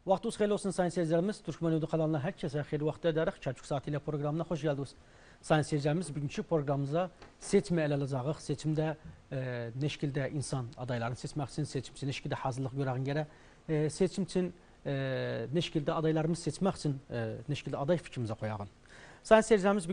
Vaxtınız xeyirli olsun sayın seyircilerimiz. Türkmen Uydu kanalına herkese hayırlı vaxt edərək Çarçuk Saatiyle programına hoş geldiniz. Sayın seyircilerimiz, bugünkü programımıza seçimi ele alacağıq. Seçimdə ne şekilde insan adaylarını seçmək üçün, seçim üçün ne şekilde hazırlıq görəğin gələ, seçim üçün ne şekilde adaylarımızı seçmək üçün ne şekilde aday fikrimize koyağın. Sayın seyircilerimiz,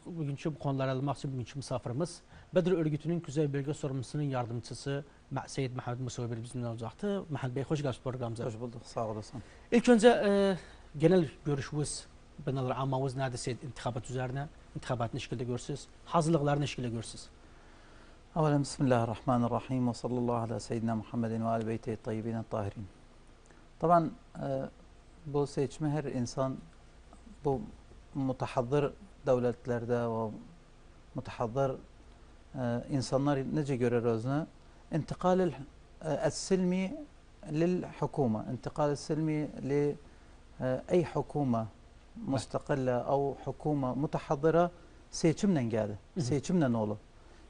bugünkü bu konuları almaq üçün bugünkü misafirimiz Bedir Örgütü'nün Kuzey Bölge Sorumlusunun yardımcısı Seyyid Məhəmməd Musavi bizimle olacaktı. Məhəmməd Bey, hoş geldiniz programımıza. Hoş bulduk, sağ olasın. İlk önce genel görüşünüz, benalar amavuz neredeyse intixabat üzerine, intixabat ne şekilde görürsünüz, hazırlıklar ne şekilde görürsünüz? Evvelen Bismillahirrahmanirrahim ve sallallahu ala seyyidina Muhammedin ve ali beyti tayyibin tahirin. Taban bu seçimi her insan bu mutahaddır devletlerde ve mutahaddır insanlar nece görür özünü? İntikal السلمي للحكومة، انتقال السلمي لأي حكومة مستقلة أو حكومة متحضرة seçimden geldi. Seçimden oldu.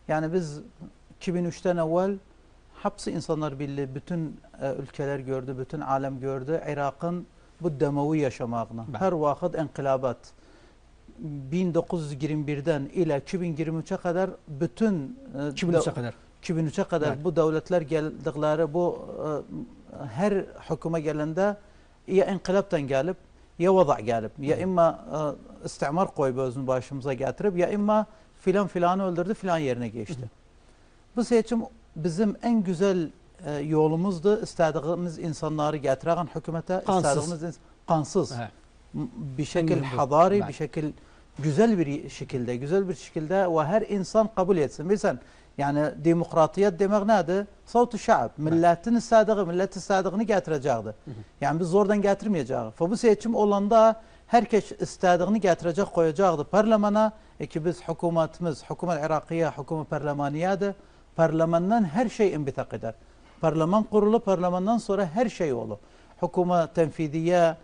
Yani biz 2003'ten evvel hapsi insanlar bildi, bütün ülkeler gördü, bütün alem gördü. Irak'ın bu demovi yaşamağını. Her vakit enkilabat. 1921'den ile 2023'e kadar bütün 2003'e kadar evet. Bu devletler geldikleri bu her hüküme gelende ya inkılaptan gelip ya vada gelip ya imma istimar koyup özünü başımıza getirip ya imma filan filanı öldürdü filan yerine geçti. Bu seçim bizim en güzel yolumuzdu. İstediğimiz insanları getiren hükümete istediğimiz kansız bir şekil hadari bir şekil güzel bir şekilde ve her insan kabul etsin. Bilsen yani demokratiyet demek neydi? Savut-u şa'b. Milletin istediğini getirecekti. Yani biz zordan getirmeyeceğiz. Bu seçim olanda herkes istediğini getirecek koyacaktı parlamena. Ki biz hükümet Irakiye, hükümet parlameniyedi. Parlamendan her şey inbitak eder. Parlaman kurulu, parlamendan sonra her şey olur. Hükümet tenfidiye,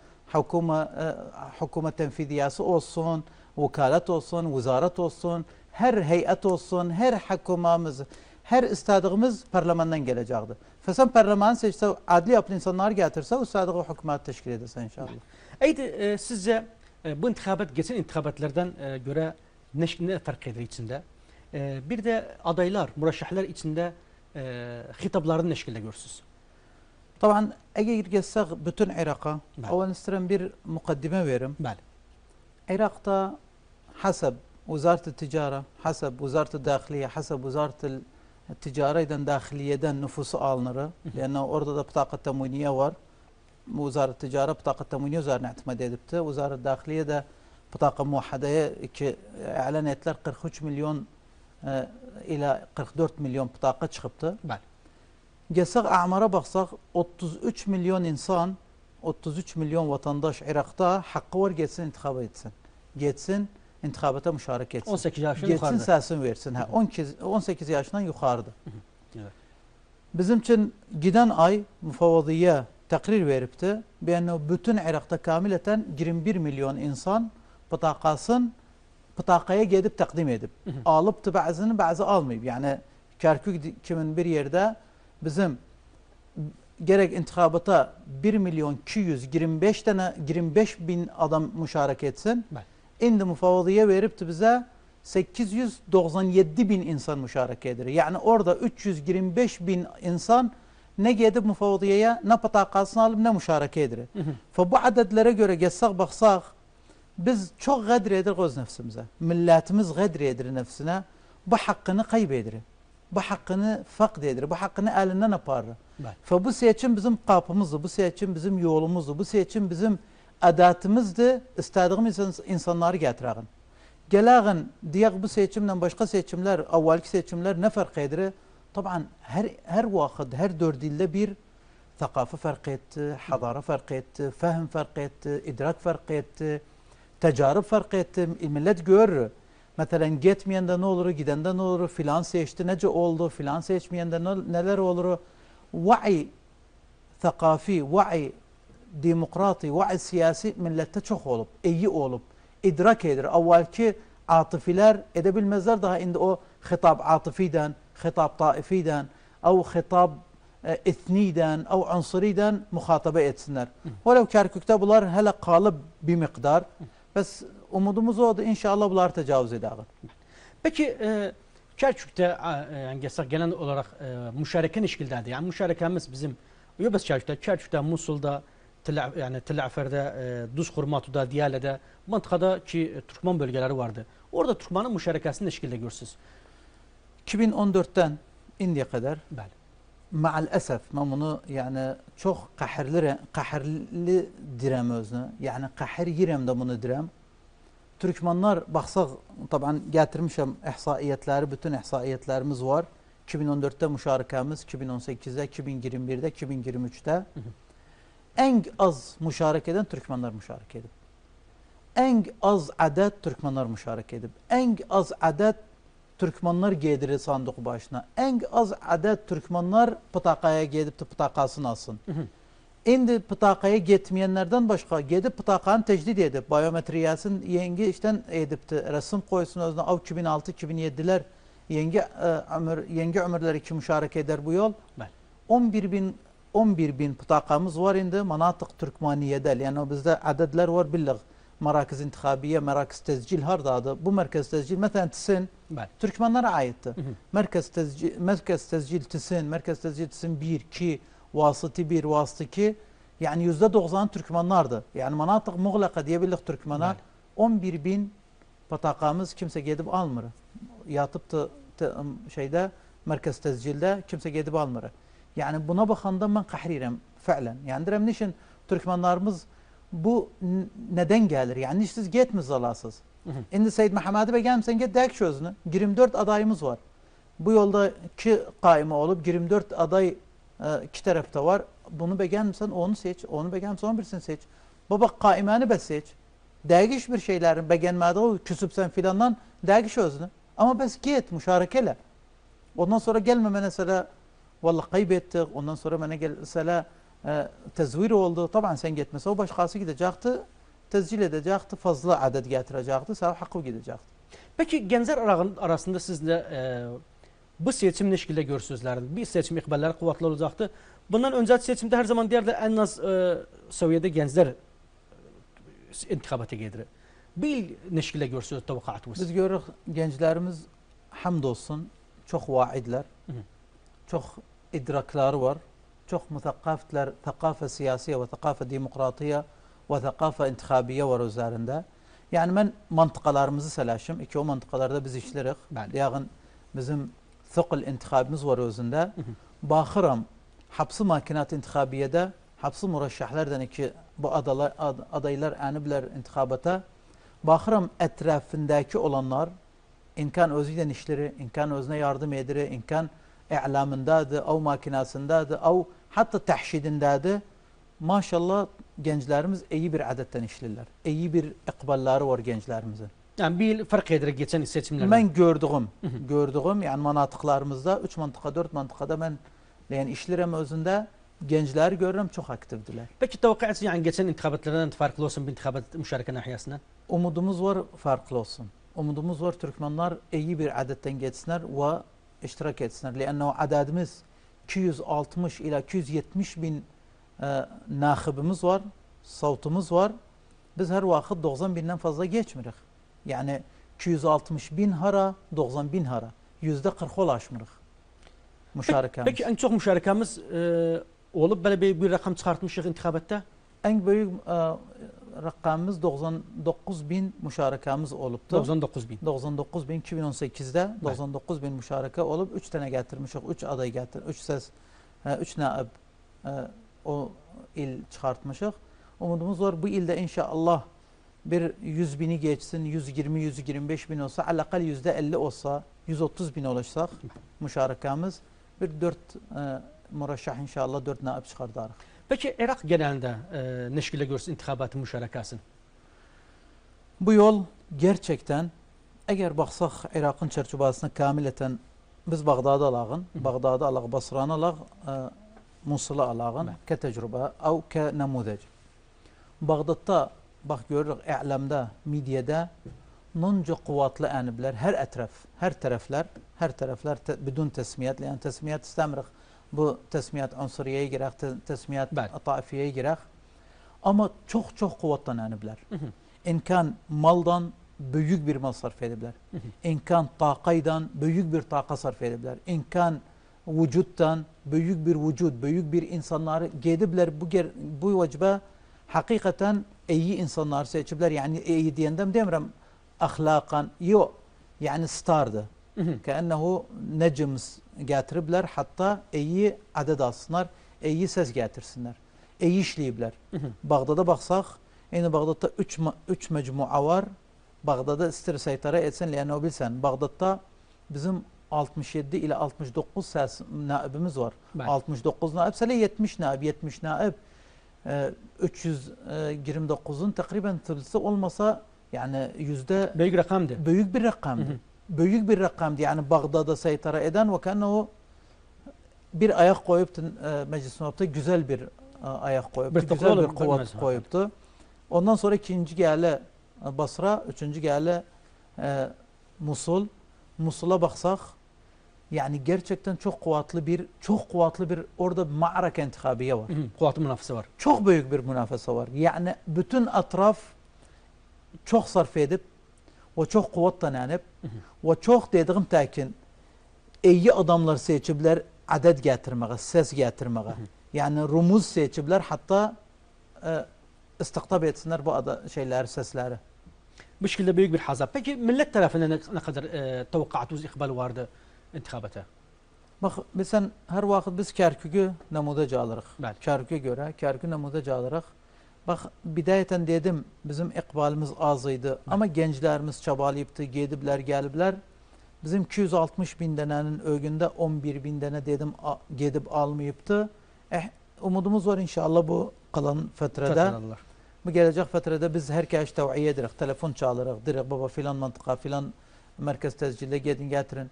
hükümet tenfidiyası olsun, vekalet olsun, vizaret olsun, her heyet olsun, her hükümamız, her istediğimiz parlamendan gelecekti. Sen parlamenı seçse, adli yapılı insanlar getirse, istediği hükümet teşkil ederse inşallah. Eydi sizce bu intixabat, geçen intixabatlardan göre ne fark eder içinde? Bir de adaylar, mürəşşəhlər içinde hitaplarını ne şekilde görürsünüz? Tabii, eğer geçsek bütün Irak'a, o isterim bir mukaddime verim. Irak'ta hasab وزارة التجارة حسب وزارة الداخلية حسب وزارة التجارة إذا داخلية نفوس آلنرة لأنه أرض بطاقة تموينية ور وزارة التجارة بطاقة تموينية وزارة نعتمد دبته وزارة الداخلية ده بطاقة موحدة إعلانات لر 43 مليون إلى 44 مليون بطاقة شخبته جسق أعمارة بخصق 33 مليون إنسان 33 مليون vatandaş Irak'ta hakkı var geçsin intikaba etsin. Geçsin intikabata müşareke etsin. 18 yaşından yukarıda. Geçsin sesini versin. 18 yaşından yukarıda. Evet. Bizim için giden ay müfevvadiye takrir veripti. Yani bütün Irak'ta kamileten 21 milyon insan pıtakaya gidip takdim edip. Alıp bazı almayıp. Yani Kerkük kimin bir yerde bizim gerek intikabata 1 milyon 225 bin adam müşareke etsin. İndi müfevvadiye veripti bize 897 bin insan müşareke edir. Yani orada 325 bin insan ne gidip müfevvadiyeye ne patakasını alıp ne müşareke edir. Bu adetlere göre geçsek baksak biz çok gadir edir öz nefsimize. Milletimiz gadir edir nefsine. Bu hakkını kaybedir. Bu hakkını fakd edir. Bu hakkını elinden yapar. Bu seçim bizim kapımızdı. Bu seçim bizim yolumuzdu. Bu seçim bizim adatımızdı. İstediğimiz insanları getirelim. Geleğin diğer bu seçimden başka seçimler, evvelki seçimler ne fark edir? Tabii her vakit, her 4 yılda bir thakafe fark etti, hadara fark etti, fehim fark etti, idrak fark etti, tecarip fark etti. Millet görür. Mesela gitmeyende ne olur, gidende ne olur, filan seçti, nece oldu, filan seçmeyende neler olur. Va'i thakafi, va'i demokrati, va'i siyasi millette çok olup, iyi olup, idrak edir. Evvelki atifiler edebilmezler daha indi o hitap atifiden, hitap taifiden, او خطاب etniden, o unsuriden muhataba etsinler. Velev Kerkük'te bunlar hele kalıp bir miktar. Bes umudumuz o da inşallah bunlar tecavüz eder. Peki Kerkük'te yani genel olarak müşareke neşkildendi. Yani müşarekemiz bizim yok Kerkük'te, Musul'da, yani Tel Afer'de, Duz Hurmatu'da, Diyale'de, mantıkada ki Türkmen bölgeleri vardı. Orada Türkmen'in müşarekesini neşkilde görürsünüz. 2014'ten indiye kadar Bəli. maalesef ben bunu yani çok kahirli direm özünü. Yani kahir yiremde bunu direm. Türkmenler baksak taban getirmişim ihsaiyetleri, bütün ihsaiyetlerimiz var. 2014'te müşarekemiz, 2018'de, 2021'de, 2023'te. En az müşareke eden Türkmenler müşareke edip. En az adet Türkmenler müşareke edip. En az adet Türkmenler giydirir sandık başına. En az adet Türkmenler pıtakaya gidip de pıtakasını alsın. Şimdi pıtakaya gitmeyenlerden başka gidip pıtakanı tecdid edip biyometriyasın yengi işten edip de resim koysun özüne av 2006-2007'ler yengi ömürleri ki müşareke eder bu yol. 11 bin pıtakamız var indi manatık Türkmaniye'de. Yani bizde adedler var billah. Merakiz intihabiye, merakiz tezcil her dağda. Bu merkez tezcil mesela Tisin Türkmenlere aitti. Merkez tezcil Tisin, merkez tezcil Tisin 1, 2, vasıtı 1, vasıtı 2. Yani %90 Türkmenlerdi. Yani manatık muğlaka diyebildik Türkmenler. 11 bin patakamız kimse gidip almır. Yatıp da şeyde merkez tezcilde kimse gidip almır. Yani buna bakanda ben kahrirem fiilen. Yani direm nişin Türkmenlerimiz bu neden gelir? Yani siz gitmiz alasız. Şimdi Seyyid Mehmet'i begem sen git dek sözünü. 24 adayımız var. Bu yolda 2 kaime olup 24 aday 2 tarafta var. Bunu begem sen onu seç. Onu begem sen birisini seç. Baba kaimeni be seç. Değiş bir şeylerin beğenmedi o küsüp sen filandan değiş sözünü. Ama bes git müşarekele. Ondan sonra gelme mesela vallahi kaybettik. Ondan sonra bana mesela tezvir oldu. Tabii sen gitmese o başkası gidecekti. Tezcil edecekti. Fazla adet getirecekti. Sana hakkı gidecekti. Peki gençler arasında sizle bu seçim ne şekilde görürsünüzler? Bir seçim ikballeri kuvvetli olacaktı. Bundan önceki seçimde her zaman diğerde en az seviyede gençler intikabata gelir. Bir ne şekilde görürsünüz tavukatımız? Biz görürüz gençlerimiz hamdolsun çok vaidler. Çok idrakları var. Çok muthakafetler, thakafe siyasiye ve thakafe demokratiye ve thakafe intihabiye var üzerinde. Yani ben mantıkalarımızı selaşım. İki o mantıkalarda biz işlerik. Yani bizim thukul intihabimiz var özünde. Bakıram hapsi makinat intihabiyede, hapsi murashahlardan iki bu adaylar anibiler intihabata. Bakıram etrafındaki olanlar, imkan özüden işleri, imkan özüne yardım ediri, imkan i'lamındadır, av makinasındadır, av hatta tahşidindadır. Maşallah gençlerimiz iyi bir adetten işlerler. İyi bir ikbalları var gençlerimizin. Yani bir fark eder geçen seçimlerde. Ben gördüğüm yani manatıklarımızda 3 mantıka 4 mantıkada ben yani işlerim özünde gençler görürüm çok aktifdiler. Peki tavukatınız yani geçen intikabatlardan farklı olsun bir intikabat müşareke nahiyasından? Umudumuz var farklı olsun. Umudumuz var Türkmenler iyi bir adetten geçsinler ve iştirak etsinler. Lenne adadımız 260 ila 270 bin nahibimiz var, savtumuz var. Biz her vakit 90 binden fazla geçmirik. Yani 260 bin hara, 90 bin hara. %40 ulaşmırıq müşarekemiz. Peki en çok müşarekemiz olup böyle bir rakam çıkartmışıq intikabatta? En büyük rakamımız 99 bin müşarekemiz olubdu. 99 bin. 99 bin 2018'de 99 bin müşareke olup 3 tane getirmişik, 3 aday getirmişik, 3 ses, 3 naib o il çıkartmışıq. Umudumuz var bu ilde inşallah bir 100 bini geçsin, 120-125 bin olsa, alakal %50 olsa, 130 bin olursak müşarekemiz bir 4 murashah inşallah 4 naib çıkardarıq. Peki Irak genelinde ne şekilde görürsün intikabatın müşarekasını? Bu yol gerçekten eğer baksak Irak'ın çerçevesine kamileten biz Bağdad'ı alağın, Bağdad'ı alağın, Basra'nı alağın, Musul'u alağın ke tecrübe av ke namudec. Bağdad'da bak görürük i'lamda, medyada nunca kuvvetli anibler her taraflar bidun tesmiyet yani tesmiyet istemirik bu tesmiyat unsuriyeye girək, tesmiyat Bəli. taifiyeye girək. Ama çok kuvvetlenenibler. İmkan maldan büyük bir mal sarf edibler. İmkan takaydan büyük bir taka sarf edibler. İmkan vücuttan büyük bir vücut, büyük bir insanları gedibler bu vecibe hakikaten iyi insanlar seçibler. Yani iyi diyendem demirəm ahlakan yok. Yani stardı. Keennehu necm getiribler hatta iyi adet alsınlar, iyi ses getirsinler. İyi işleyibler. Bağdada baksaq, eyni Bağdadda 3 mecmua var. Bağdada istir seytara etsin, liyane bilsən. Bağdadda bizim 67 ile 69 ses naibimiz var. Ben. 69 naib, sələ 70 naib, 70 naib. 329'un takriben tırlısı olmasa yani büyük rakamdı. Büyük bir rakamdı. Büyük bir rakamdı. Yani Bağdad'a seytara eden ve kendine o bir ayak koyup Meclis Nob'da güzel bir ayak koyuptu. Güzel bir kuvvet koyuptu. Ondan sonra ikinci geldi Basra, üçüncü geldi Musul. Musul'a baksak yani gerçekten çok kuvvetli bir orada ma'araka intikabiye var. Kuvvetli münafese var. Çok büyük bir münafese var. Yani bütün etraf çok sarf edip ve çok kuvvetlenenip ve çok dediğim tekin iyi adamlar seçibler adet getirmeye, ses getirmeye. Yani rumuz seçibler hatta istiktab etsinler bu şeyler, sesleri. Bu şekilde büyük bir hazap. Peki millet tarafından ne kadar tevakkuatınız, ikbal vardı intikabata? Bak mesela her vakit biz Kerkük'ü namudacı alırıq. Kerkük'e göre Kerkük'ü namudacı alırıq. Bak bidayeten dedim bizim ikbalimiz azıydı ama gençlerimiz çabalayıptı, gedibler, gelibler. Bizim 260 bin denenin ögünde 11 bin dene dedim gedib almayıptı. Umudumuz var inşallah bu kalan fetrede. Bu gelecek fetrede biz herkes tev'iye edirik, telefon çalırıq, direk baba filan mantıqa, filan merkez tezcille gedin getirin.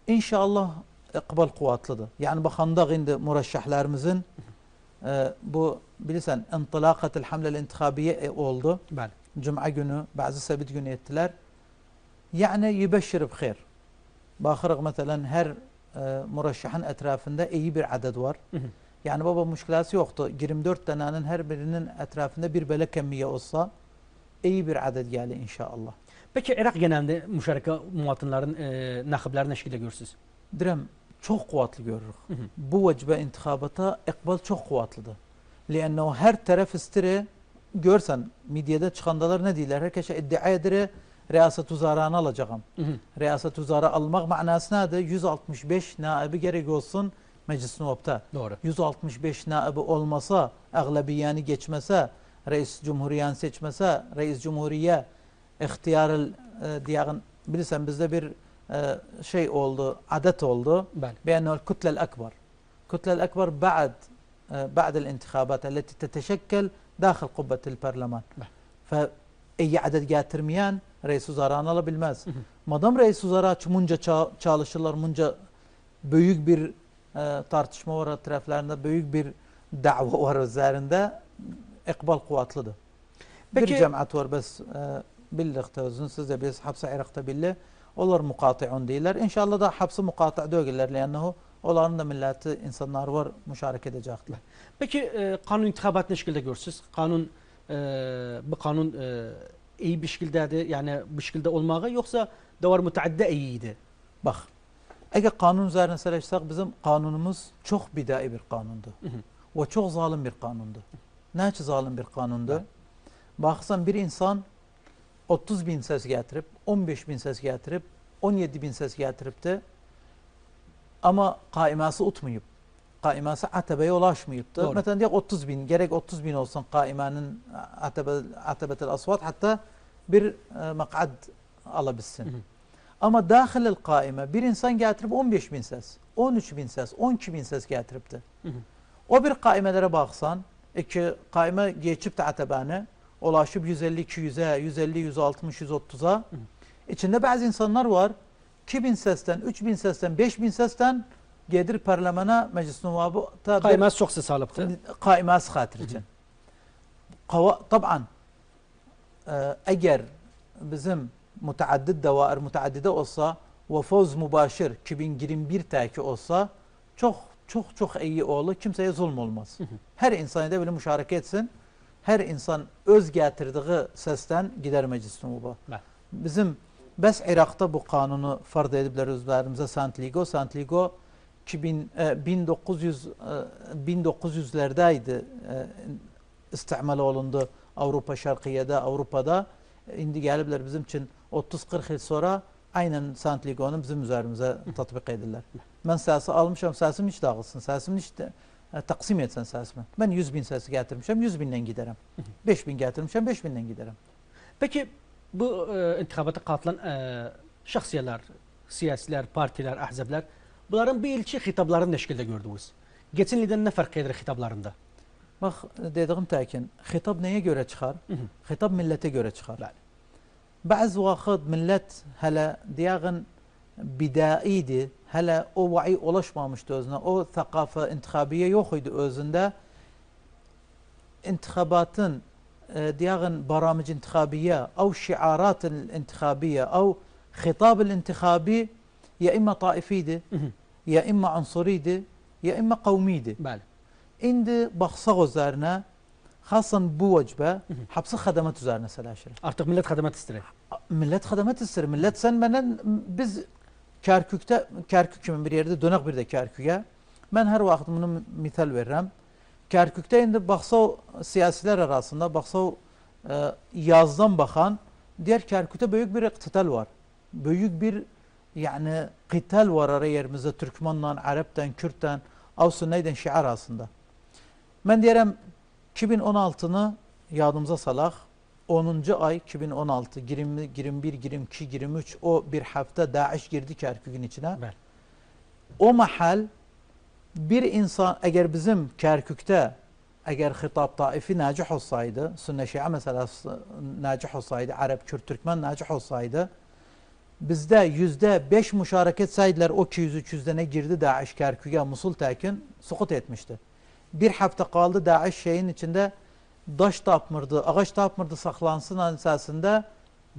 İnşallah ikbal kuvvetlidir. Yani bakandaq indi murəşşəhlərimizin bu bilirsən intilaqatul hamle intikabiye oldu. Bəli. Cuma günü, bazı sabit günü ettiler. Yani yübeşşir bxeyr. Baxırıq mesela her murəşşəhin etrafında iyi bir adet var. Yani baba müşkilası yoktu. 24 tanenin her birinin etrafında bir böyle kemmiye olsa iyi bir adet geldi inşallah. Peki Irak genelinde müşareke muvatınların nakıbları ne şekilde görürsünüz? Direm çok kuvvetli görürük. Bu vecibe intikabata ikbal çok kuvvetlidir. Liannehu her taraf istire görsen medyada çıkandalar ne diyorlar? Herkese iddia edire riyaset uzarağını alacağım. Riyaset uzarağı almak manası nedir? 165 naibi gerek olsun Meclis Nob'da. Doğru. 165 naibi olmasa, ağlabiyani geçmese, reis cumhuriyan seçmese, reis cumhuriye ihtiyarı diyen bilirsen bizde bir şey oldu, adet oldu. بأنه الكتلة الأكبر. الكتلة الأكبر بعد الانتخابات التي تتشكل داخل قبة البرلمان. فأي عدد getirmeyen reis uzarağını alabilmez. Madem reis uzarağı munca çalışırlar, munca büyük bir tartışma var taraflarında, büyük bir dava var üzerinde ikbal kuvvetlidir. Bir cemaat var bes birlikte özün siz de biz hapse Irak'ta billi onlar mukati'un değiller. İnşallah da hapse mukati' değiller liannehu onların da milleti insanlar var müşareke edecekler. Peki kanun intikabat ne şekilde görürsünüz? Bu kanun iyi bir şekilde yani bu şekilde olmağı yoksa da var müteadde iyiydi? Bak eğer kanun üzerine söylersek bizim kanunumuz çok bidai bir kanundu. Ve çok zalim bir kanundu. Ne için zalim bir kanundu? Baksan bir insan 30 bin ses getirip, 15 bin ses getirip, 17 bin ses getirip de ama kaiması utmayıp, kaiması atebeye ulaşmayıptı. Mesela diyor 30 bin, gerek 30 bin olsun kaimanın atebetel asvat hatta bir mak'ad alabilsin. Ama dahil kaime bir insan getirip 15 bin ses, 13 bin ses, 12 bin ses getiripti. O bir kaimelere baksan, iki kaime geçip de atebane, ulaşıp 150-200'e, 150-160, 130'a. İçinde bazı insanlar var, 2000 sesten, 3000 sesten, 5000 sesten gelir parlamena meclis nuvabı. Kaiması çok ses alıptı. Kaiması hatır için. Taban, eğer bizim müteaddid davair müteaddide olsa ve fevz mübaşir 2021 taki olsa çok çok çok iyi olur. Kimseye zulm olmaz. Her insan da böyle müşareke etsin. Her insan öz getirdiği sesten gidermecisi bu. Bizim bəs Irak'ta bu kanunu farz ediblər özlərimizə Sant Ligo 1900'lerde idi istimal olundu Avrupa Şarkıye'de, Avrupa'da. İndi geliblər bizim için 30-40 yıl sonra aynen Sant Ligo'nu bizim üzerimize tatbik edirlər. Ben sesi almışam, sesim hiç dağılsın, sesim hiç taksim etsen sesimi. Ben 100 bin sesi getirmişim, 100 binden giderim. 5 bin getirmişim, 5 binden giderim. Peki bu intikabata katılan şahsiyeler, siyasiler, partiler, ahzablar, bunların bir ilçe hitaplarını ne şekilde gördünüz? Geçen ilden ne fark eder hitaplarında? Bak dediğim tekin, hitap neye göre çıkar? Hitap millete göre çıkar. Bazı vakit millet hele diyağın bidaiydi, hele o vahiy ulaşmamıştı özüne, o thakafe intikabiye yok idi özünde. İntikabatın diyağın baramıc intikabiye, o şiarat intikabiye, o hitab intikabi ya imma taifiydi, ya imma ansuriydi, ya imma kavmiydi. İndi baxsaq üzerine, xasan bu vecbe, hapsi xadamat üzerine selaşır. Artık millet xadamat ister. Millet xadamat ister. Millet sen benden, biz Kerkük kimin bir yerde dönek bir de Kerkük'e. Ben her vakit bunu misal veririm. Kerkük'te indi baxsaq siyasiler arasında, baxsaq yazdan bakan, diğer Kerkük'te büyük bir iktital var. Büyük bir yani qital var yerimizde Türkmenle, Arap'tan, Kürt'ten, Avsunay'dan, Şia arasında. Ben diyelim 2016'nı yadımıza salaq. 10. ay 2016, 20, 21, 22, 23 o bir hafta Daesh girdi Kerkük'ün içine. O mahal bir insan eğer bizim Kerkük'te eğer hitap taifi nacih olsaydı, Sünne Şia mesela nacih olsaydı, Arap, Kürt, Türkmen nacih olsaydı, bizde %5 müşareket saydılar o 200-300'de ne girdi Daesh Kerkük'e, Musul tekin sukut etmişti. Bir hafta kaldı Daesh şeyin içinde daş tapmırdı, ağaç tapmırdı saklansın esasında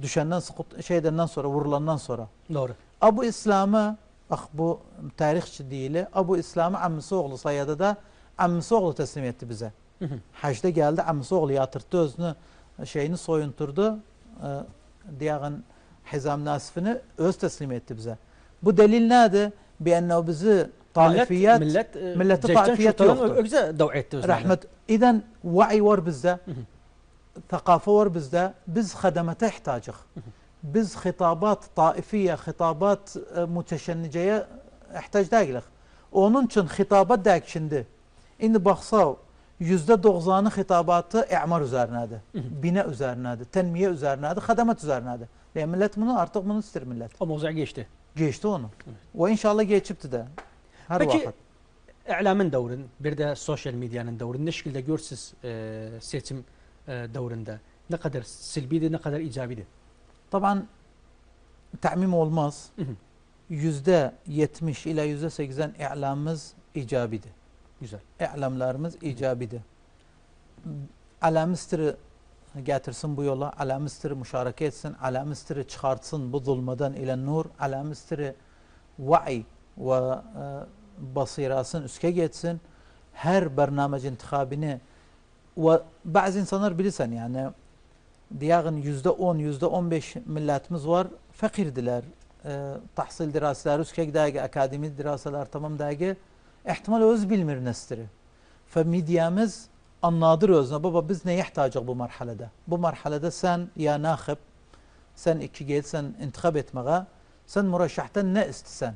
düşenden şeyden sonra vurulandan sonra. Doğru. Abu İslam'ı bak bu tarihçi değil. Abu İslam'ı ammisi oğlu Sayyad'a da ammisi oğlu teslim etti bize. Hacda geldi ammisi oğlu yatırttı özünü şeyini soyunturdu. Diyağın Hizam Nasif'ini öz teslim etti bize. Bu delil nedir? Bi'enne bizi taifiyat, millete taifiyat yoktur. Rahmet. İden vahiy var bizde, thakafe var bizde, biz hademete ihtiyacıq. Biz hitabat taifiye, hitabat müteşenniceye ihtiyac değiliz. Onun için hitabat deyik şimdi. İndi baxsaq, %90'ı hitabatı i'mar üzerinedir, bina üzerinedir, tenmiye üzerinedir, hademet üzerinedir. Yani millet bunu artık bunu ister millet. O mevzuya geçti. Geçti onu. Ve inşallah geçipti de. Her Peki, vakit. İ'lamın devrün, bir de sosyal medyanın devrün ne şekilde görürsünüz seçim devrinde? Ne kadar silbiydi, ne kadar icabiydi? Taban ta'mim olmaz. %70 ila %80 i'lamımız icabiydi. Güzel. İ'lamlarımız icabiydi. Alamistiri getirsin bu yola, alamistiri müşareke etsin, alamistiri çıkartsın bu zulmadan ile nur, alamistiri vahiy ve basirasın üske geçsin. Her barnamaj intikabini ve bazı insanlar bilirsen yani diyağın %10, %15 milletimiz var, fakirdiler. Tahsil diraseler üske gidagi, akademik diraseler tamam dagi ihtimal öz bilmir nestiri. Fe medyamız anladır özüne baba biz neye ihtiyacıq bu marhalede? Bu marhalede sen ya nakib, sen iki gelsen intikab etmeye, sen murashahtan ne istesen?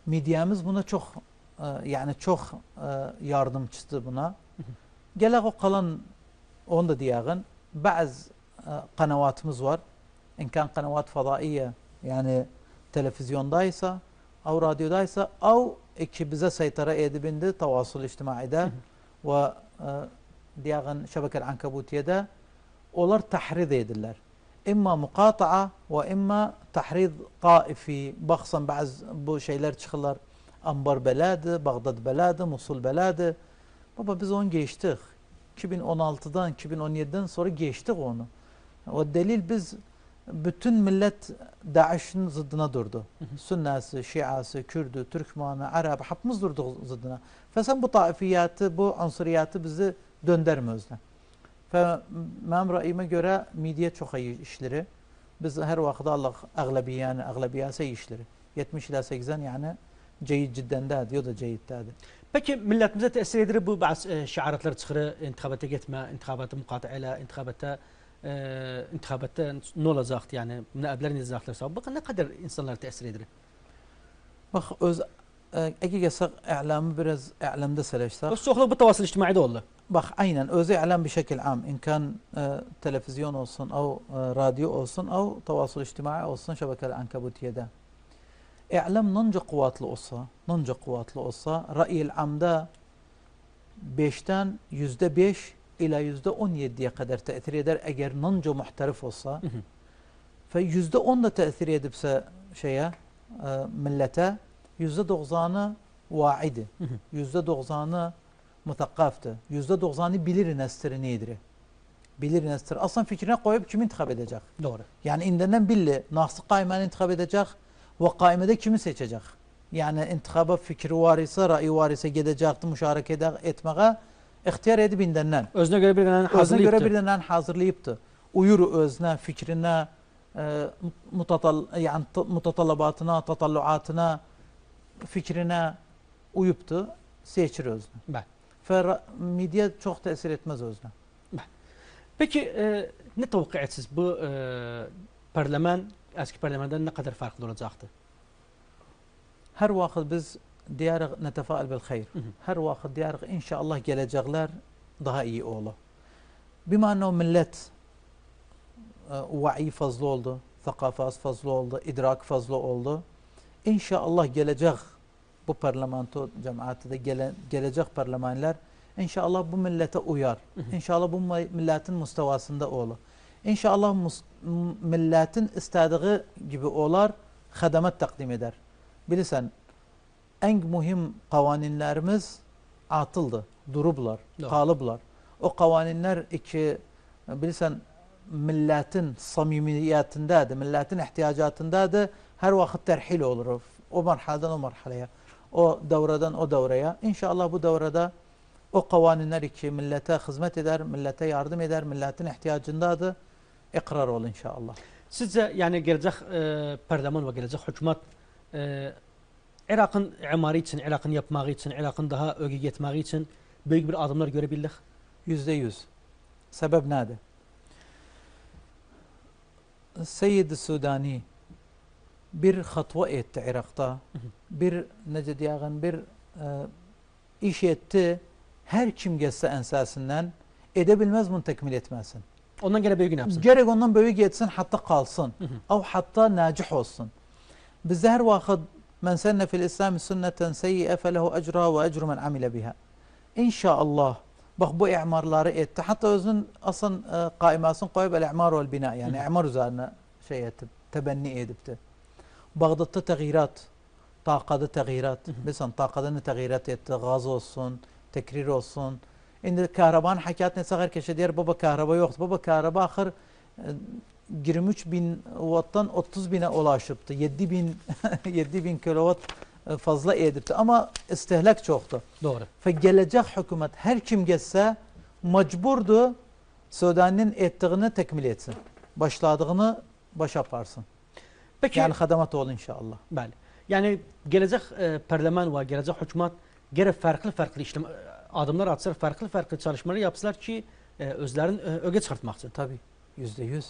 Medyamız buna çok yani çok yardımcısı buna. Gelek o kalan onu da diyağın bazı kanavatımız var. İmkan kanavat fadaiye yani televizyondaysa, av radyodaysa, av ki bize saytara edibindi tavassul içtimaide ve diyağın şebekel ankabutiyede onlar tahrid edirler. İmma mukata'a ve imma tahrid taifi. Baksan bazı bu şeyler çıkırlar. Ambar beladı, Bağdat beladı, Musul beladı. Baba biz onu geçtik. 2016'dan, 2017'den sonra geçtik onu. O delil biz bütün millet DAEŞ'in zıddına durdu. Sünnası, Şiası, Kürdü, Türkmanı, Arabı hepimiz durduk zıddına. Sen bu taifiyatı, bu ansuriyatı bizi dönderme özle. Benim ra'yime göre medya çok iyi işleri. Biz her vakit Allah ağlabiyası işleri. 70 ila 80 yani ceyid cidden de diyor da ceyid de. Peki milletimize tesir edir bu bazı şiaretler çıkırı, intikabata gitme, intikabata mukata'yla, intikabata ne olacaktı yani münebblerin izahları. Bakın ne kadar insanlar tesir edir. Bak öz اجي اعلامي biraz اعلامda seleştir. Soğukluq bu tavasıl içtimai de oldu. Bak aynen öz اعلام بشكل عام ان كان televizyon olsun او radyo olsun او تواصل اجتماعي olsun şebekeler ankabutiyede. اعلام nonca kuvvetli olsa ra'yil amda 5'ten %5 ila %17'ye kadar tesir eder eğer nonca muhterif olsa. Ve %10 da tesir edipse millete %90'ı vaidi, %90'ı mutakaftı, %90'ı bilir nestir nedir? Bilir nestir. Aslan fikrine koyup kim intikap edecek? Doğru. Yani indenden billi, nahsı kaimen intikap edecek ve kaimede kimi seçecek? Yani intikaba fikri var ise, ra'yi var ise gidecekti, müşareke etmeye ihtiyar edip indenden. Özüne göre birinden hazırlayıptı. Uyur özne, fikrine, mutatalabatına, tatalluatına, fikrine uyuptu, seçir özne. Medya çok tesir etmez özne. Peki ne tevkiyetsiniz bu parlaman, eski parlamenden ne kadar farklı olacaktı? Her vakit biz diyarıq netefaal bil hayr. Her vakit diyarıq inşallah gelecekler daha iyi olur. Bima o millet va'i fazla oldu, thakafas fazla oldu, idrak fazla oldu. İnşallah gelecek bu parlamento cemaati de gelecek parlamenter inşallah bu millete uyar. İnşallah bu milletin müstevasında olur. İnşallah milletin istediği gibi olar, hizmet takdim eder. Bilirsen en mühim kanuninlerimiz atıldı, durublar, kalıblar. O kanuninler bilirsen milletin samimiyetindedir, milletin ihtiyacatındadır. Her vakit terhil olur. O marhaleden o marhaleye, o devreden o devreye. İnşallah bu devrede o kanuninler millete hizmet eder, millete yardım eder, milletin ihtiyacındadır. İkrar ol inşallah. Sizce yani gelecek parlaman ve gelecek hükümet Irak'ın imari için, Irak'ın yapmağı için, Irak'ın daha öge gitmeği için büyük bir adımlar görebildik? %100. Sebep nedir? Seyyid-i Sudani bir hatva etti Irak'ta. Bir neced yağın bir iş etti. Her kim gelse ensasinden edebilmez bunu tekmil etmesin. Ondan gene büyük yapsın. Gerek ondan büyük etsin hatta kalsın. Av hatta nacih olsun. Bizde her vakit men senne fil İslam sünneten seyyi'e felehu ecra ve ecru men amile biha. İnşallah bak bu i'marları etti. Hatta özünün aslan kaimasını koyup el-i'mar vel bina yani i'mar üzerine tebenni edipti. Bağdat'ta teğyirat, Taqa'da teğyirat. Mesela Taqa'da ne teğyirat etti? Gaz olsun, tekrir olsun. Şimdi kahrabanın hakikatine sağır keşe diğer baba kahraba yoktu. Baba kahraba ahır 23.000 watttan 30.000'e ulaşıptı. 7.000 kilowatt fazla edipti. Ama istihlak çoktu. Doğru. Ve gelecek hükümet her kim gelse mecburdu Sudan'ın ettiğini tekmil etsin. Başladığını baş yaparsın. Peki, yani hadamat ol inşallah. Bəli. Yani gelecek parlaman ve gelecek hükümet gene farklı adımlar atsınlar, farklı çalışmalar yapsınlar ki özlerin öge çıkartmak için. Tabii. %100.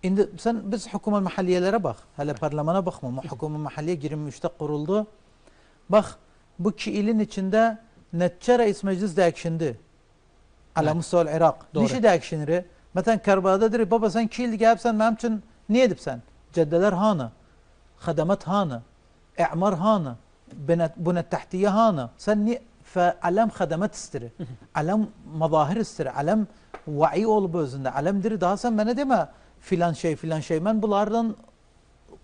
Şimdi biz hükümet mahalliyelere bak. Hele parlamene bakma. Hükümet mahalliye 23'te kuruldu. Bak bu 2 ilin içinde netçe reis meclis değişindi. Ala müstevil Irak. Nişi değişinir? Mesela Kerbala'da der baba sen 2 il gelsen benim için ne edip sen? Ceddeler hanı, hadamet hanı, i'mar hanı, bunet tahtiye hanı. Sen ne? Alem hadamet istiri. Alem mazahir istiri. Alem va'i olup özünde. Alem diri daha sen bana deme filan şey. Ben bunlardan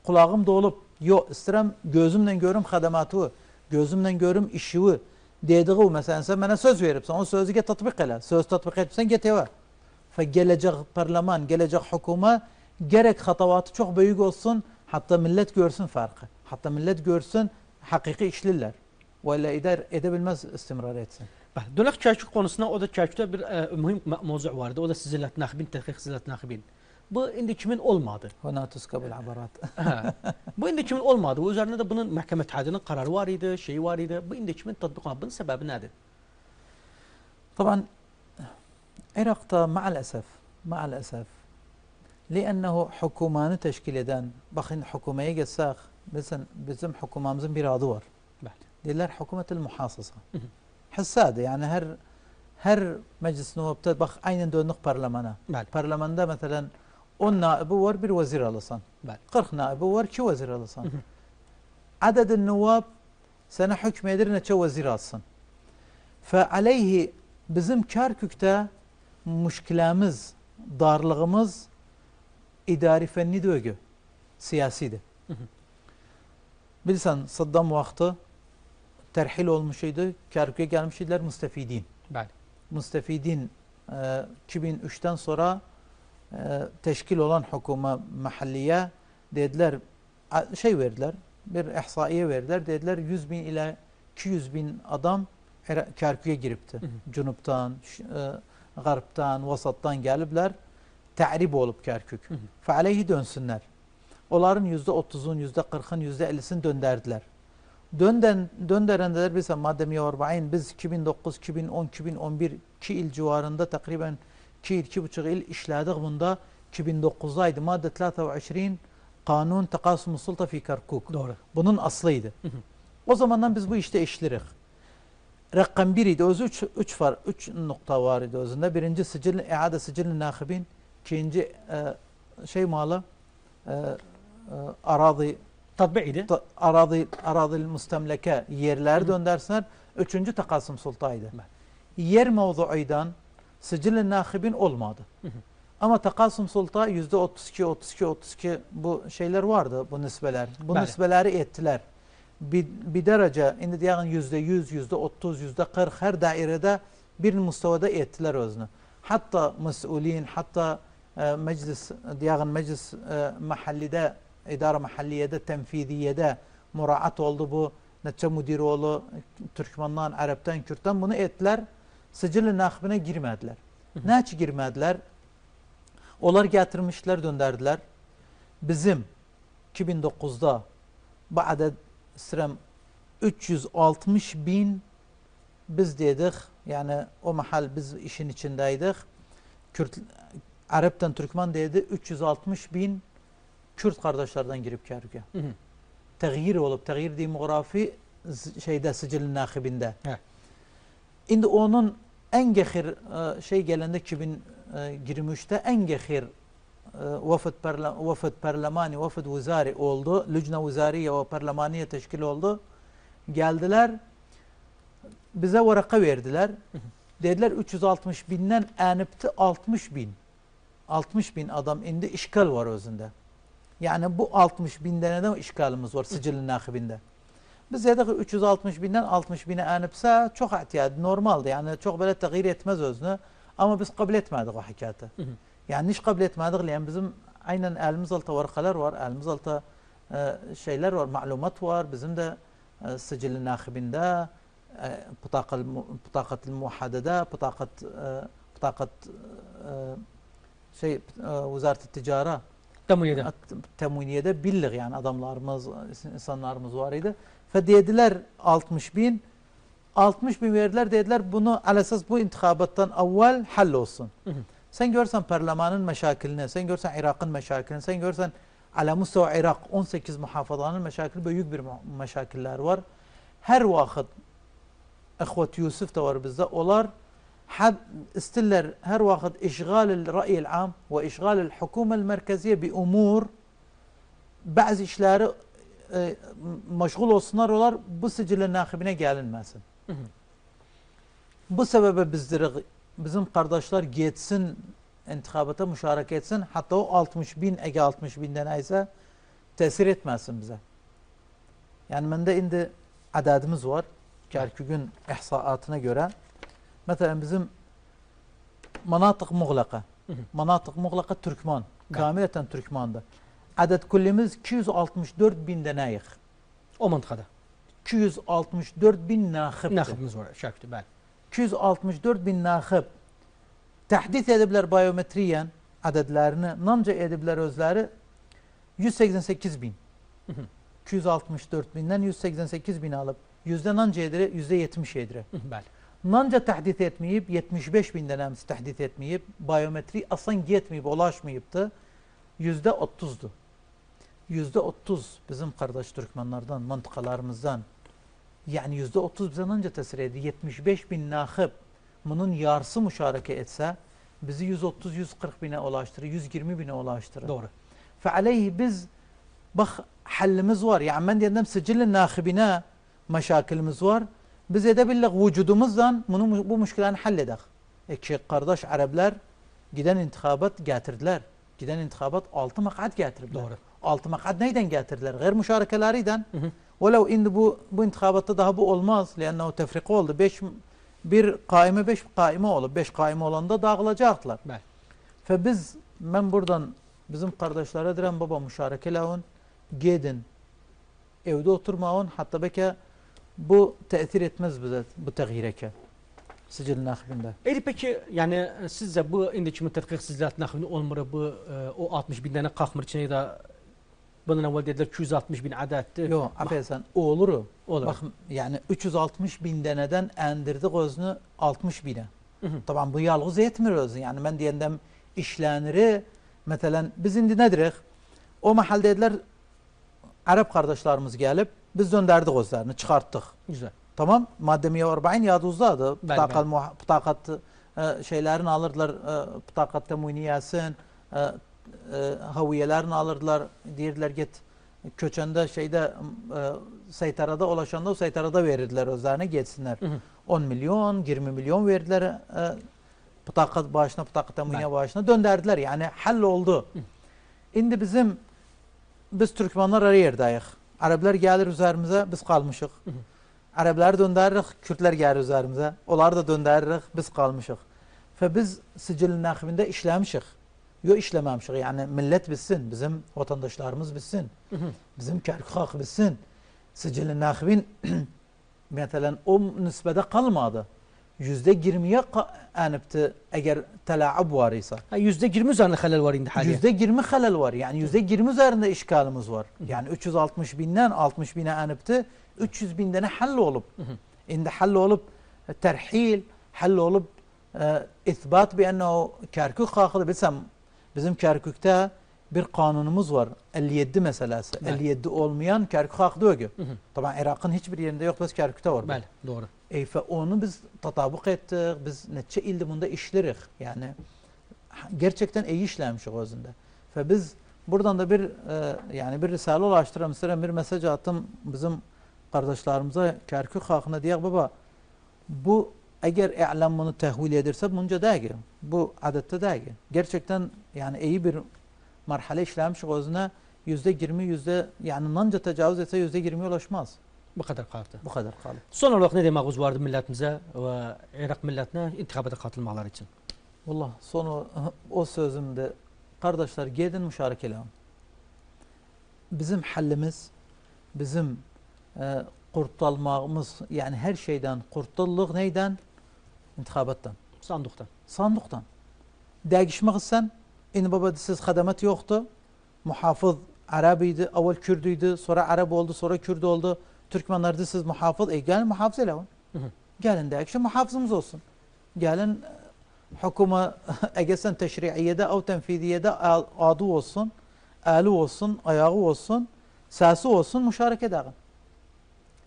kulağım dolup yok istirem gözümle görüm hadamatı, gözümle görüm işi dediği mesela sen bana söz verip sen o sözü tatbik ele. Söz tatbik etsen get eve. Gelecek parlaman, gelecek hükümet gerek hatavatı çok büyük olsun, hatta millet görsün farkı. Hatta millet görsün hakiki işliler. Ve edebilmez istimrar etsin. Dönek Kerkük konusuna, o da Kerkük'te bir mühim mevzu vardı. O da sizillet nakibin, tehkik sizillet nakibin. Bu indi kimin olmadı? Huna tuskabul abarat. Bu indi kimin olmadı? O üzerine de bunun mahkeme tehadinin kararı var idi, şeyi var idi. Bu indi kimin tatbikatı? Bunun sebebi nedir? طبعا Irak'ta maalesef لأنه حكومانı teşkil eden, bakın hukumeye geçsek, bizim hukumamızın bir adı var. Diyorlar hükümetel muhasasa. Hassade, yani her meclis nuvabta bak aynen döndük parlamenta. Parlamenda mesela 10 naibi var, bir vezir alırsan. 40 naibi var, 2 vezir alırsan. Adedin nuvab sana hükmedir neçe vezir alsın. فعليه bizim Kerkük'te müşkilamiz, darlığımız idari fenni dögü, siyasidir. Bilsen Saddam vakti terhil olmuşydu, Kerkük'e gelmiştiler müstefidin. Müstefidin 2003'ten sonra teşkil olan hüküme mahalliye dediler, şey verdiler, bir ihsaiye verdiler, dediler 100 bin ila 200 bin adam Kerkük'e giripti. Cunub'tan, Garp'tan, Vasat'tan gelipler, ta'rib olup Kerkük. Fealeyhi dönsünler. Onların %30'un, %40'ın, %50'sini dönderdiler. Dönderenler biz madde 140 biz 2009, 2010, 2011 2 il civarında takriben 2-2,5 il işledik bunda. 2009'daydı madde 23 kanun takasum sulta fi Kerkük. Doğru. Bunun aslıydı. O zamandan biz bu işte işlerik. Rakam 1 idi. Özü 3 nokta var idi özünde. Birinci iade sicil nakibin. İkinci şey malı arazi tatbiğiydi. Arazi müstemleke yerler döndersinler. Üçüncü takasım sultaydı. Yer mevzuuydan sicil nakibin olmadı. Ama takasım sulta %32 bu şeyler vardı, bu nisbeler. Bu nisbeleri ettiler. Bir derece indi diyen %100, %30, %40 her dairede bir müstevada ettiler özünü. Hatta mesulin, hatta meclis mahallide, idare mahalliyede, tenfidiyede muraat oldu bu. Neçe müdür oğlu Türkmendan, Arap'tan, Kürt'ten bunu ettiler. Sicil-i nakibine girmediler. Ne için girmediler? Onlar getirmişler, dönderdiler. Bizim 2009'da bu adet sıram 360 bin biz dedik, yani o mahal biz işin içindeydik. Arap'tan Türkmen dedi 360 bin Kürt kardeşlerden girip Kerkük'e. Tağyir olup, tağyir demografi şeyde sicil nakibinde. Şimdi onun en gehir şey gelende 2023'te en gehir vafet parlameni, vafet vizari oldu. Lücne vizariye ve parlameniye teşkil oldu. Geldiler, bize varaka verdiler. Dediler 360 binden enipti 60 bin. 60 bin adam indi işgal var özünde. Yani bu 60 binden de işgalimiz var sicil nakibinde. Biz dedik 360 binden 60 bine enipse çok ihtiyat normaldi. Yani çok böyle tağyir etmez özünü. Ama biz kabul etmedik o hikayeti. Yani hiç kabul etmedik. Yani bizim aynen elimiz altı varakalar var. Elimiz altı şeyler var. Malumat var. Bizim de sicil nakibinde bıtakat muhaddede, bıtakat şey Vizareti Ticara Temuniye'de billik yani adamlarımız, insanlarımız var idi. Ve dediler 60 bin verdiler, dediler bunu alasas bu intikabattan evvel hallolsun. Sen görsen parlamentin meşakilini, sen görsen Irak'ın meşakilini, sen görsen ala mustafa Irak 18 muhafazaların meşakili, büyük bir meşakiller var. Her vakit İhvet Yusuf da var bizde. Onlar istiller her vakit işgal ra'yil am ve işgal hükümet merkeziye bi umur bazı işleri meşgul olsunlar, onlar bu sicil nakibine gelinmesin. Bu sebebe bizim kardeşler geçsin, intikabata müşarek etsin. Hatta o 60 bin, ege 60 binden neyse tesir etmesin bize. Yani bende indi adadımız var. Kerkük'ün ihsaatına göre. Mesela bizim manatık muğlaka. Manatık muğlaka Türkmen. Kamileten Türkmen'de. Adet kullimiz 264 bin denayıq. O mantıqada. 264 bin naxıbdır. Naxibimiz var, şərtdir, bəli. 264 bin naxıb. Təhdid ediblər biometriyen adedlerini, namca ediblər özləri 188 bin. 264 bindən 188 bin alıp yüzde nanca edir, %70 edir. Bəli. Nanca təhdid etmeyip 75 binden əmsi təhdid etmeyip biometri asan getmeyip ulaşmayıptı. %30'du. %30 bizim kardeş Türkmenlerden, mantıkalarımızdan. Yani %30 bize nanca tesir ediyor. 75 bin nakıb bunun yarısı müşareke etse bizi 130-140 bine ulaştırır, 120 bine ulaştırır. Doğru. Fealeyhi biz bak hallimiz var. Yani ben diyelim sicilin nakibine meşakilimiz var. Biz edebildik vücudumuzdan bu müşküleni halledek. Ki kardeş Araplar giden intihabat getirdiler. Giden intihabat 6 makat getirdiler. Doğru. 6 makat neyden getirdiler? Gayr müşarekelerinden. Velev indi bu intihabatta daha bu olmaz. Lennehu tefrika oldu. Bir kaime 5 kaime olup 5 kaime olanda dağılacaklar. Bəli. Ve biz ben buradan bizim kardeşlere diren baba müşarekeleyin gidin evde oturmayın hatta belki bu tesir etmez bize bu təğyirəkə sicil nakibinde. Peki yani sizce bu indiki tədqiq sicillat nakibinde olmur bu o 60 bindən qalxmır içine ya da bundan evvel dediler 260 bin adettir. Yok affedersen o olur. Olur. Bak yani 360 bin deneden endirdik özünü 60 bine. Tamam bu yalğız etmir özü. Yani ben diyendem işleniri mesela biz indi nedirek? O mahal dediler Arap kardeşlerimiz gelip biz döndərdik özlerini çıkarttık. Güzel. Tamam madde 140 yadınızdadır. Bəli, Pıtakat şeylerini alırdılar. Pıtakat temuniyesin. Haviyelerini alırdılar. Deyirdiler git köçende şeyde seytarada ulaşanda o seytarada verirdiler özlerine geçsinler. 10 milyon 20 milyon verdiler pıtakat başına pıtakat temuniye başına döndərdiler. Yani halloldu. Şimdi biz Türkmenler arı yerdayıq. Araplar gelir üzerimize biz kalmışıq. Arapları döndəririk, Kürtler gelir üzerimize. Onları da döndəririk, biz kalmışıq. Ve biz sicilin nakibinde işlemişik. Yok işlememişik. Yani millet bilsin, bizim vatandaşlarımız bilsin. Bizim Kerkük halkı bilsin. Sicilin nakibin mesela o nispede kalmadı. %20'ye anıptı eğer telaab var ise. %20 üzerinde halel var indi haliye. %20 halel var. Yani %20 üzerinde işgalimiz var. Yani 360 binden 60 bine anıptı. 300 binden hall olup. Indi hall olup terhil, hall olup isbat bi enne Kerkük halkı bilsem bizim Kerkük'te bir kanunumuz var. 57 meselesi. Evet. 57 olmayan Kerkük halkı diyor. Tabii Irak'ın hiçbir yerinde yok. Biz Kerkük'te var. Bəli, doğru. Onu biz tatabuk ettik. Biz neçe ilde bunda işlerik. Yani gerçekten iyi işlemişik özünde. Ve biz buradan da yani bir risale ulaştıran bir mesaj attım bizim kardeşlerimize Kerkük halkına diyek baba bu eğer i'lam bunu tehvil edirse bunca değil. Bu adette değil. Gerçekten yani iyi bir marhale işlemişik özüne %20 yani nanca tecavüz etse %20'ye ulaşmaz. Bu kadar kaldı. Bu kadar kaldı. Son olarak ne dememiz vardı milletimize ve Irak milletine intikabata katılmaları için? Vallahi sonu o sözümde kardeşler gidin müşarekeleyin. Bizim hallimiz, bizim kurtulmamız yani her şeyden kurtulluk neyden? İntikabattan. Sandıktan. Sandıktan. Değişmek sen, in baba siz hademet yoktu. Muhafız Arabiydi, evvel Kürdüydü, sonra Arap oldu, sonra Kürt oldu. Türkmenlerdi siz muhafız. Gelin muhafız eleyin. Gelin değişin muhafızımız olsun. Gelin hüküme eğer sen teşriiyede ev tenfidiyede adı olsun, eli olsun, ayağı olsun, sesi olsun, müşareke edin.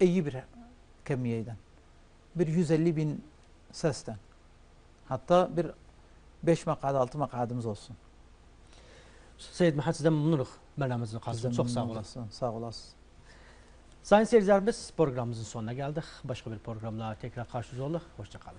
İyi bir kemiyeden. Bir 150 bin sesten. Hatta bir 5 makad, 6 makadımız olsun. Seyyid Məhəd sizdən memnunluq məlumatınızı qalsın. Çox sağ olasın. Sağ olasın. Sayın seyircilerimiz programımızın sonuna geldik. Başka bir programla tekrar karşınızda olduk. Hoşça kalın.